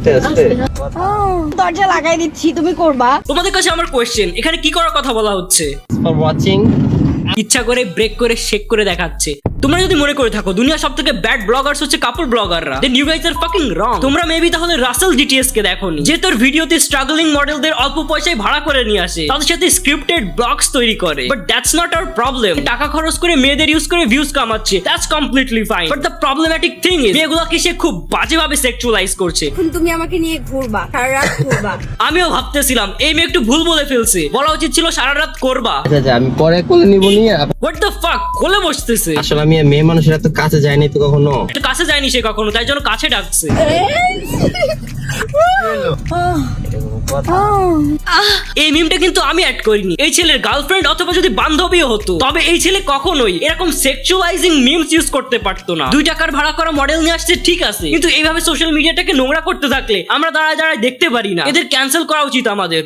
আস্তে আস্তে দরজা লাগাই দিচ্ছি, তুমি করবা। তোমাদের কাছে আমার কোয়েশ্চেন, এখানে কি করার কথা বলা হচ্ছে? For watching. ইচ্ছা করে ব্রেক করে শেক করে দেখাচ্ছে। তোমরা যদি মনে করে থাকো দুনিয়া সবথেকে ব্যাড ব্লগার্স হচ্ছে কাপল ব্লগাররা, then you guys are fucking wrong. তোমরা মেবি তাহলে রাসেল ডিটিএস কে দেখোনি, যে তোর ভিডিওতে স্ট্রাগলিং মডেলদের অল্প পয়সায় ভাড়া করে নিয়ে আসে, তাদের সাথে স্ক্রিপ্টেড ব্লগস তৈরি করে। But that's not our problem. টাকা খরচ করে মেয়েদের ইউজ করে ভিউজ কামাচ্ছে, that's completely fine. But the problematic thing is মেয়েগুলোকে সে খুব বাজেভাবে সেক্সুয়ালাইজ করছে। এখন তুমি আমাকে নিয়ে ঘুরবা, সারা রাত ঘুরবা। আমিও ভাবতেছিলাম এই মেয়ে একটু ভুল বলে ফেলছে, বলা উচিত ছিল সারা রাত করবা। আচ্ছা আচ্ছা, আমি পরে কোলে নিব নিয়ে। হোয়াট দ্য ফাক, কোলে বসতেছে। আসলে আমি মেয়ে মানুষের এত কাছে যাইনি তো কখনো। একটু কাছে যায়নি সে কখনো, তাই জন্য কাছে ডাকছে। এই মিমটা কিন্তু আমি অ্যাড করিনি, এই ছেলের গার্লফ্রেন্ড অথবা যদি বান্ধবীও হতো, তবে এই ছেলে কখনোই এরকম সেক্সুয়ালাইজিং মিমস ইউজ করতে পারতো না। 2 টাকার ভাড়া করা মডেল নিয়ে আসছে ঠিক আছে, কিন্তু এইভাবে সোশ্যাল মিডিয়াটাকে নোংরা করতে থাকলে আমরা দাঁড়ায় দাঁড়ায় দেখতে পারি না। এদের ক্যান্সেল করা উচিত আমাদের।